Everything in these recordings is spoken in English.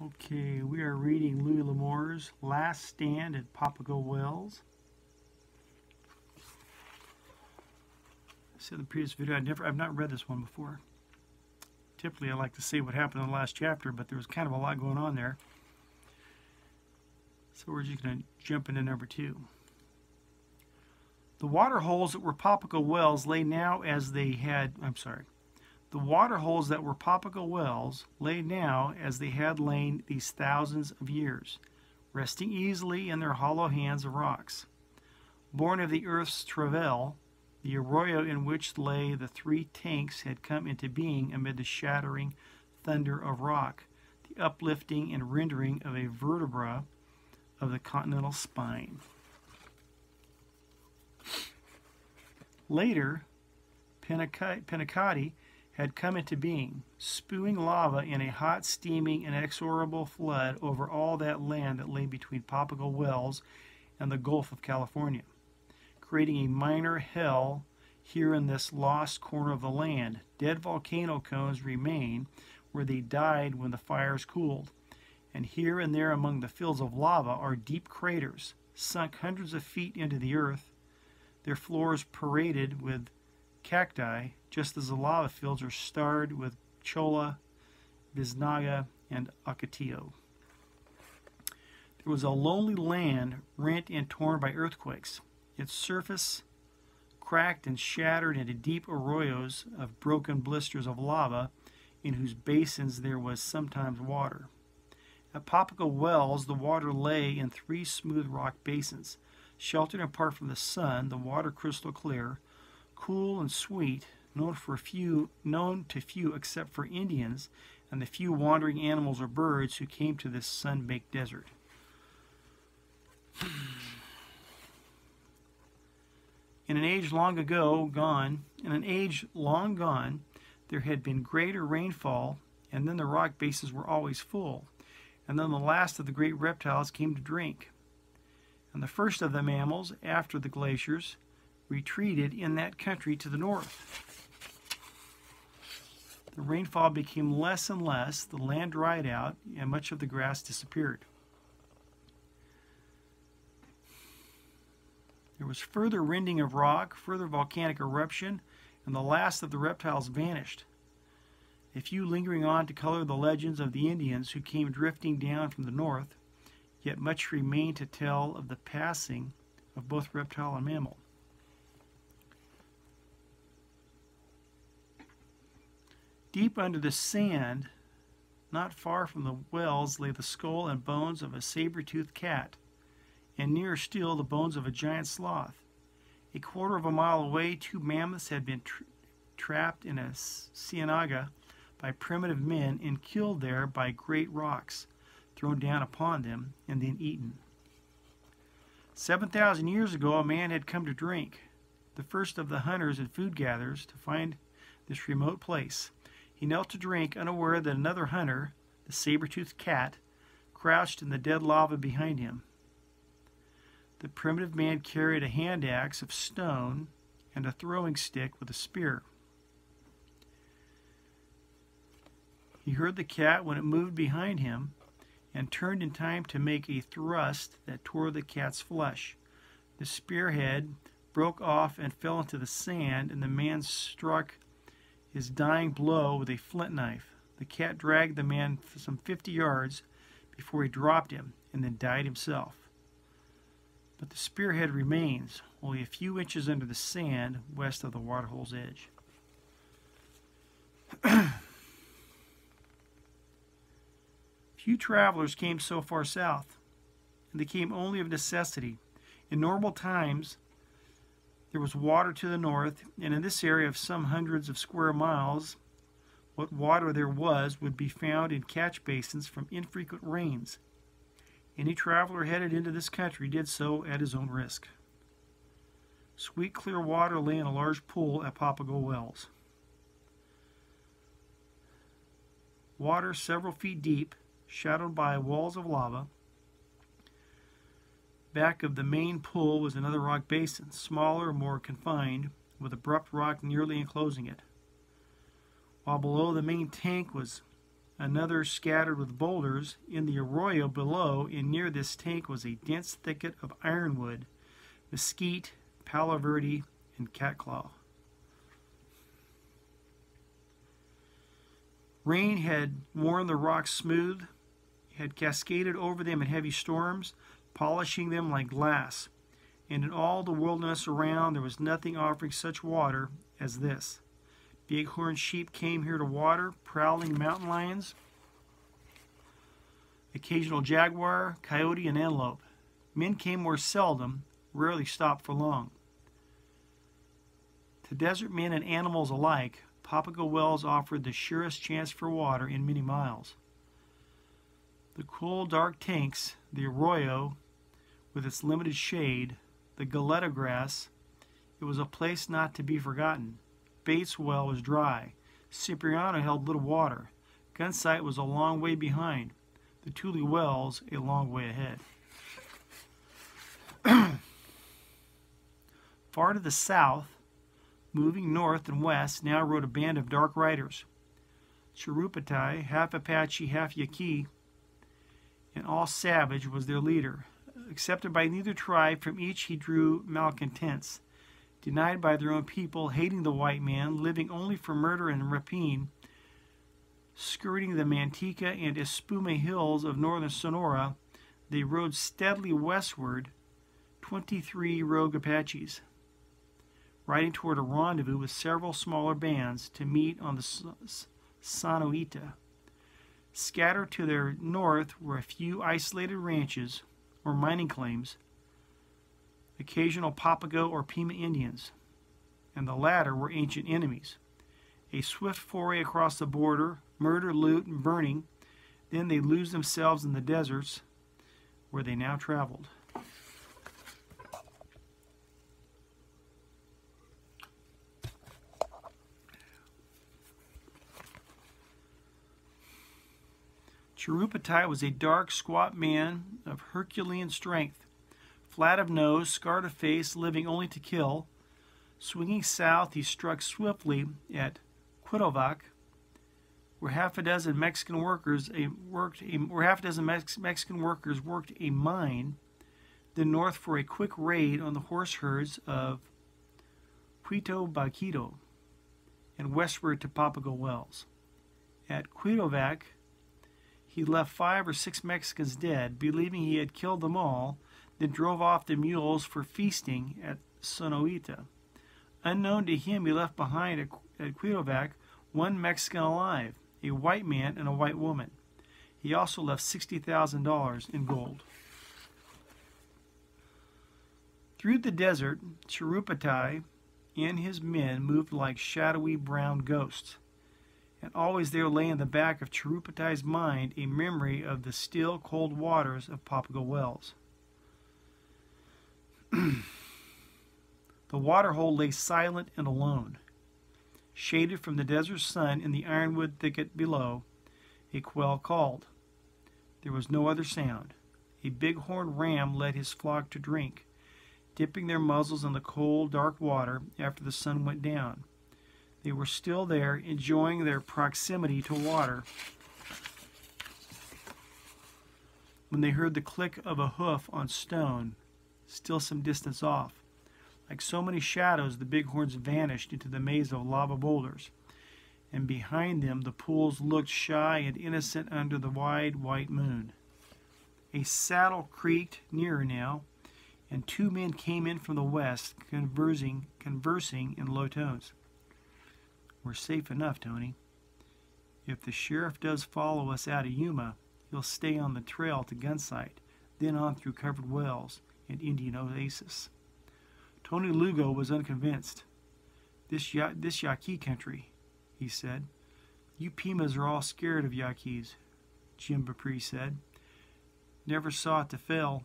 Okay, we are reading Louis L'Amour's Last Stand at Papago Wells. I said in the previous video, I've not read this one before. Typically, I like to say what happened in the last chapter, but there was kind of a lot going on there. So we're just going to jump into number 2. The water holes that were Papago Wells lay now as they had, The water holes that were Papago Wells lay now as they had lain these thousands of years, resting easily in their hollow hands of rocks. Born of the earth's travail, the arroyo in which lay the 3 tanks had come into being amid the shattering thunder of rock, the uplifting and rendering of a vertebra of the continental spine. Later, Papago had come into being, spewing lava in a hot, steaming, inexorable flood over all that land that lay between Papago Wells and the Gulf of California, creating a minor hell here in this lost corner of the land. Dead volcano cones remain where they died when the fires cooled, and here and there among the fields of lava are deep craters, sunk hundreds of feet into the earth, their floors paraded with cacti, just as the lava fields are starred with cholla, biznaga, and ocotillo. There was a lonely land rent and torn by earthquakes, its surface cracked and shattered into deep arroyos of broken blisters of lava in whose basins there was sometimes water. At Papago Wells, the water lay in 3 smooth rock basins, sheltered apart from the sun, the water crystal clear, cool and sweet, known to few except for Indians and the few wandering animals or birds who came to this sun-baked desert. In an age long gone, there had been greater rainfall, and then the rock basins were always full, and then the last of the great reptiles came to drink. And the first of the mammals, after the glaciers, retreated in that country to the north. The rainfall became less and less, the land dried out, and much of the grass disappeared. There was further rending of rock, further volcanic eruption, and the last of the reptiles vanished. A few lingering on to color the legends of the Indians who came drifting down from the north, yet much remained to tell of the passing of both reptile and mammal. Deep under the sand, not far from the wells, lay the skull and bones of a saber-toothed cat, and nearer still the bones of a giant sloth. A quarter of a mile away, 2 mammoths had been trapped in a ciénaga by primitive men and killed there by great rocks thrown down upon them and then eaten. 7,000 years ago, a man had come to drink, the first of the hunters and food gatherers to find this remote place. He knelt to drink, unaware that another hunter, the saber-toothed cat, crouched in the dead lava behind him. The primitive man carried a hand axe of stone and a throwing stick with a spear. He heard the cat when it moved behind him and turned in time to make a thrust that tore the cat's flesh. The spearhead broke off and fell into the sand, and the man struck his dying blow with a flint knife. The cat dragged the man some 50 yards before he dropped him and then died himself. But the spearhead remains, only a few inches under the sand west of the waterhole's edge. Few travelers came so far south, and they came only of necessity. In normal times, there was water to the north, and in this area of some hundreds of square miles, what water there was would be found in catch basins from infrequent rains. Any traveler headed into this country did so at his own risk. Sweet, clear water lay in a large pool at Papago Wells. Water several feet deep, shadowed by walls of lava. Back of the main pool was another rock basin, smaller, more confined, with abrupt rock nearly enclosing it. While below the main tank was another scattered with boulders. In the arroyo below and near this tank was a dense thicket of ironwood, mesquite, palo verde, and catclaw. Rain had worn the rocks smooth, had cascaded over them in heavy storms, polishing them like glass. And in all the wilderness around there was nothing offering such water as this. Bighorn sheep came here to water, prowling mountain lions, occasional jaguar, coyote, and antelope. Men came more seldom, rarely stopped for long. To desert men and animals alike, Papago Wells offered the surest chance for water in many miles. The cool, dark tanks, the arroyo with its limited shade, the galeta grass, it was a place not to be forgotten. Bates Well was dry. Cipriano held little water. Gunsight was a long way behind. The Tule Wells a long way ahead. Far to the south, moving north and west, now rode a band of dark riders. Cherupatai, half Apache, half Yaqui, and all savage, was their leader. Accepted by neither tribe, from each he drew malcontents. Denied by their own people, hating the white man, living only for murder and rapine, skirting the Manteca and Espume hills of northern Sonora, they rode steadily westward, 23 rogue Apaches, riding toward a rendezvous with several smaller bands to meet on the Sonoita. Scattered to their north were a few isolated ranches or mining claims, occasional Papago or Pima Indians, and the latter were ancient enemies. A swift foray across the border, murder, loot, and burning, then they lose themselves in the deserts where they now traveled. Cherupatai was a dark, squat man of Herculean strength, flat of nose, scarred of face, living only to kill. Swinging south, he struck swiftly at Cuitovac, where half a dozen Mexican workers worked a mine. Then north for a quick raid on the horse herds of Puerto Baquito, and westward to Papago Wells. At Cuitovac, he left 5 or 6 Mexicans dead, believing he had killed them all, then drove off the mules for feasting at Sonoita. Unknown to him, he left behind at Cuitovac 1 Mexican alive, a white man and a white woman. He also left $60,000 in gold. Through the desert, Cherupatai and his men moved like shadowy brown ghosts. And always there lay in the back of Cherupatai's mind a memory of the still, cold waters of Papago Wells. The waterhole lay silent and alone. Shaded from the desert sun in the ironwood thicket below, a quail called. There was no other sound. A bighorn ram led his flock to drink, dipping their muzzles in the cold, dark water after the sun went down. They were still there, enjoying their proximity to water, when they heard the click of a hoof on stone, still some distance off. Like so many shadows, the bighorns vanished into the maze of lava boulders, and behind them the pools looked shy and innocent under the wide white moon. A saddle creaked nearer now, and 2 men came in from the west, conversing in low tones. "We're safe enough, Tony. If the sheriff does follow us out of Yuma, he'll stay on the trail to Gunsight, then on through covered wells and Indian Oasis." Tony Lugo was unconvinced. This Yaqui country," he said. "You Pimas are all scared of Yaquis," Jim Bapri said. "Never saw it to fail."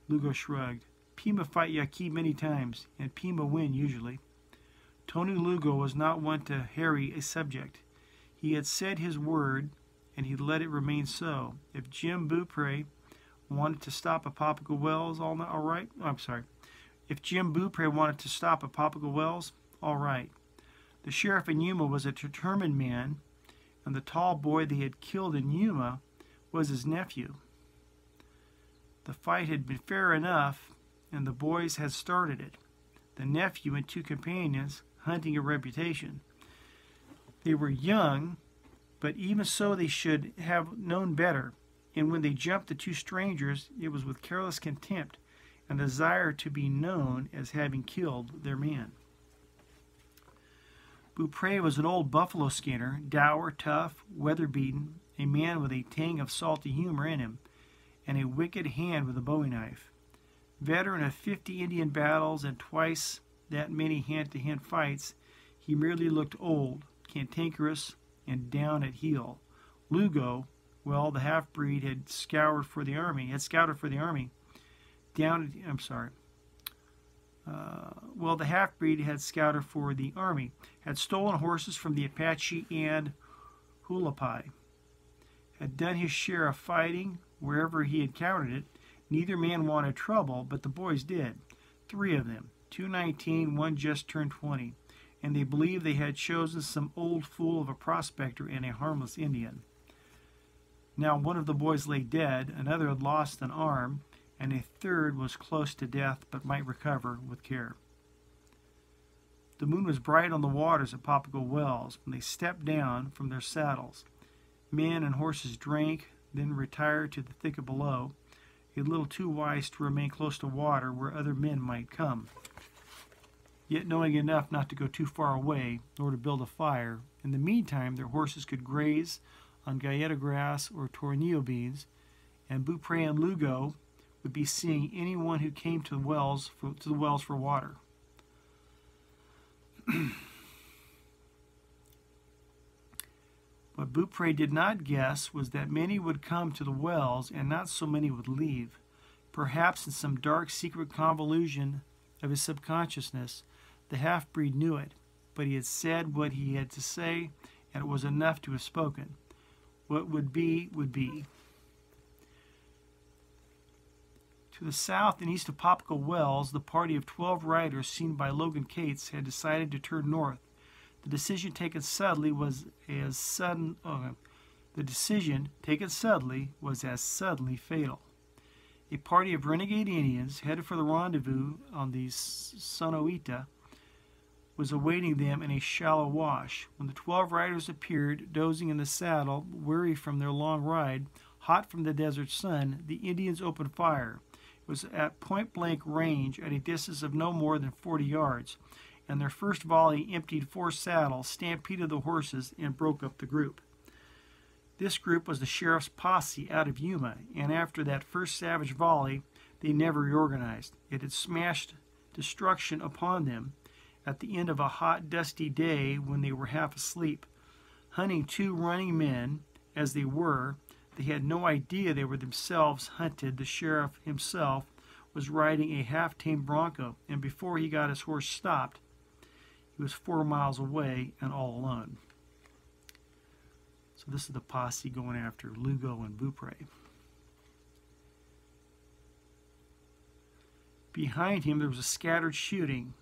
Lugo shrugged. "Pima fight Yaqui many times, and Pima win usually." Tony Lugo was not one to harry a subject. He had said his word, and he let it remain so. If Jim Beaupre wanted to stop at Papago Wells, If Jim Beaupre wanted to stop at Papago Wells, all right. The sheriff in Yuma was a determined man, and the tall boy they had killed in Yuma was his nephew. The fight had been fair enough, and the boys had started it. The nephew and two companions hunting a reputation. They were young, but even so they should have known better, and when they jumped the two strangers, it was with careless contempt and desire to be known as having killed their man. Beaupre was an old buffalo skinner, dour, tough, weather-beaten, a man with a tang of salty humor in him, and a wicked hand with a bowie knife. Veteran of 50 Indian battles and twice that many hand-to-hand fights, he merely looked old, cantankerous, and down at heel. Lugo, well, the half-breed had scouted for the army. The half-breed had scouted for the army, had stolen horses from the Apache and Hualapai, had done his share of fighting wherever he encountered it. Neither man wanted trouble, but the boys did. 3 of them, 2 19, one just turned 20, and they believed they had chosen some old fool of a prospector and a harmless Indian. Now one of the boys lay dead, another had lost an arm, and a third was close to death but might recover with care. The moon was bright on the waters at Papago Wells when they stepped down from their saddles. Men and horses drank, then retired to the thicket below, a little too wise to remain close to water where other men might come, yet knowing enough not to go too far away nor to build a fire. In the meantime, their horses could graze on galleta grass or tornillo beans, and Beaupre and Lugo would be seeing anyone who came to the wells for water. What Beaupre did not guess was that many would come to the wells and not so many would leave. Perhaps in some dark secret convolution of his subconsciousness, the half-breed knew it, but he had said what he had to say, and it was enough to have spoken. What would be, would be. To the south and east of Papago Wells, the party of 12 riders seen by Logan Cates had decided to turn north. The decision taken suddenly was as suddenly fatal. A party of renegade Indians headed for the rendezvous on the Sonoita was awaiting them in a shallow wash. When the 12 riders appeared, dozing in the saddle, weary from their long ride, hot from the desert sun, the Indians opened fire. It was at point-blank range at a distance of no more than 40 yards, and their first volley emptied 4 saddles, stampeded the horses, and broke up the group. This group was the sheriff's posse out of Yuma, and after that first savage volley, they never reorganized. It had smashed destruction upon them at the end of a hot, dusty day when they were half asleep. Hunting 2 running men, as they were, they had no idea they were themselves hunted. The sheriff himself was riding a half-tamed bronco, and before he got his horse stopped, he was 4 miles away and all alone. So this is the posse going after Lugo and Beaupre. Behind him there was a scattered shooting,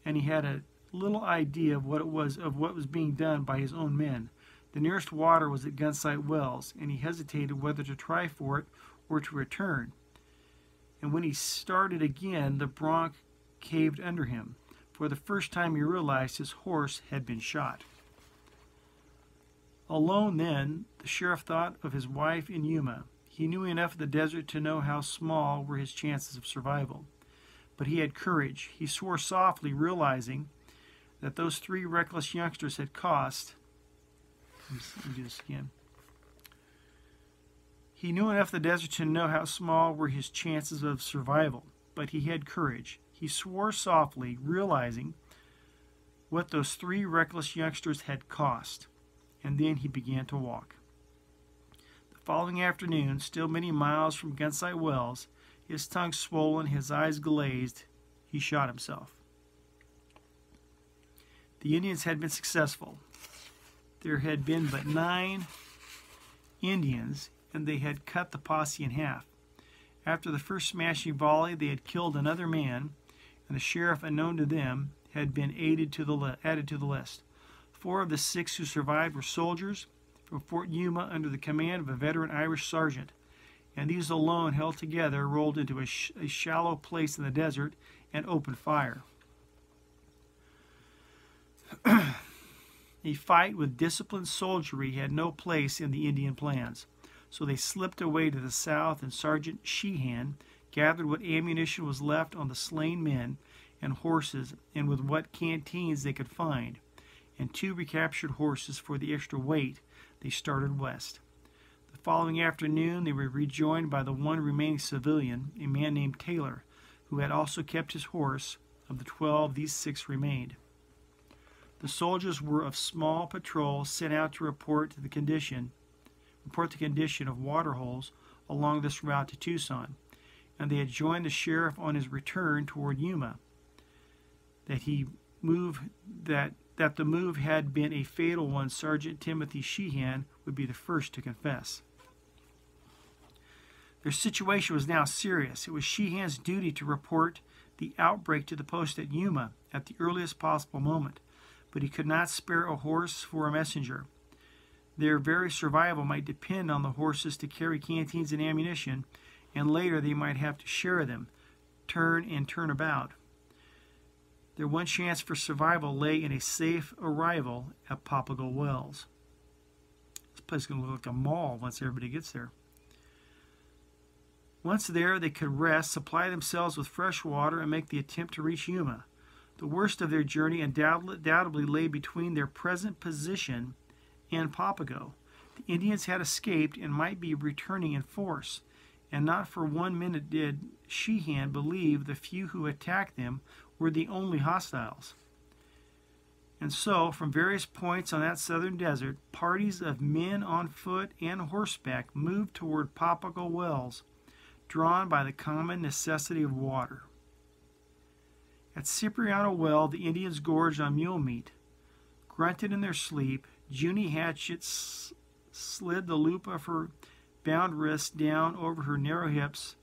and he had a little idea of what was being done by his own men. The nearest water was at Gunsight Wells, and he hesitated whether to try for it or to return. And when he started again, the bronc caved under him. For the first time he realized his horse had been shot. Alone then, the sheriff thought of his wife in Yuma. He knew enough of the desert to know how small were his chances of survival. But he had courage. He swore softly, realizing that those 3 reckless youngsters had cost. Let me do this again. He knew enough of the desert to know how small were his chances of survival, but he had courage. He swore softly, realizing what those 3 reckless youngsters had cost, and then he began to walk. The following afternoon, still many miles from Gunsight Wells, his tongue swollen, his eyes glazed, he shot himself. The Indians had been successful. There had been but 9 Indians, and they had cut the posse in half. After the first smashing volley, they had killed another man, and the sheriff, unknown to them, had been added to the list. 4 of the 6 who survived were soldiers, from Fort Yuma under the command of a veteran Irish sergeant, and these alone held together rolled into a shallow place in the desert and opened fire. A fight with disciplined soldiery had no place in the Indian plans, so they slipped away to the south, and Sergeant Sheehan gathered what ammunition was left on the slain men and horses, and with what canteens they could find, and 2 recaptured horses for the extra weight, they started west. The following afternoon, they were rejoined by the one remaining civilian, a man named Taylor, who had also kept his horse. Of the 12, these 6 remained. The soldiers were of small patrol sent out to report the condition of water holes along this route to Tucson, and they had joined the sheriff on his return toward Yuma. That the move had been a fatal one, Sergeant Timothy Sheehan would be the first to confess. Their situation was now serious. It was Sheehan's duty to report the outbreak to the post at Yuma at the earliest possible moment, but he could not spare a horse for a messenger. Their very survival might depend on the horses to carry canteens and ammunition, and later they might have to share them, turn about. Their one chance for survival lay in a safe arrival at Papago Wells. This place is going to look like a mall once everybody gets there. Once there, they could rest, supply themselves with fresh water, and make the attempt to reach Yuma. The worst of their journey undoubtedly lay between their present position and Papago. The Indians had escaped and might be returning in force, and not for 1 minute did Sheehan believe the few who attacked them were the only hostiles. And so, from various points on that southern desert, parties of men on foot and horseback moved toward Papago Wells, drawn by the common necessity of water. At Cipriano Well, the Indians gorged on mule meat, grunted in their sleep. Junie Hatchet slid the loop of her bound wrist down over her narrow hips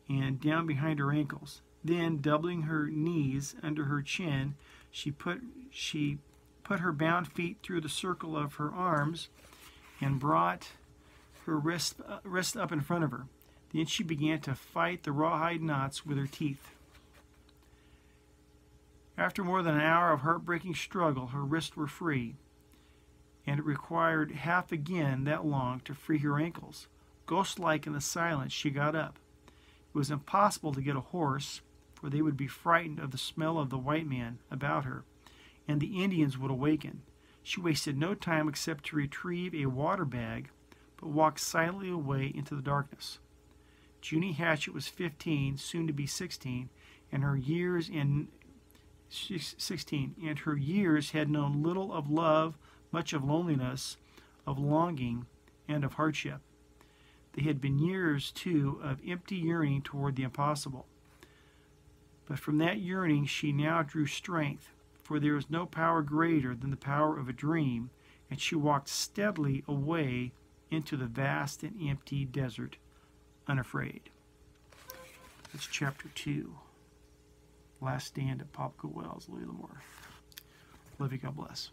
and down behind her ankles. Then, doubling her knees under her chin, she put her bound feet through the circle of her arms and brought her wrist up in front of her. Then she began to fight the rawhide knots with her teeth. After more than an hour of heartbreaking struggle, her wrists were free, and it required half again that long to free her ankles. Ghost-like in the silence, she got up. It was impossible to get a horse, for they would be frightened of the smell of the white man about her, and the Indians would awaken. She wasted no time except to retrieve a water bag, but walked silently away into the darkness. Junie Hatchet was 15, soon to be 16, and her years had known little of love, much of loneliness, of longing, and of hardship. They had been years, too, of empty yearning toward the impossible. But from that yearning she now drew strength, for there is no power greater than the power of a dream, and she walked steadily away into the vast and empty desert, unafraid. That's chapter 2. Last Stand at Papago Wells, Louis L'Amour. Love you, God bless.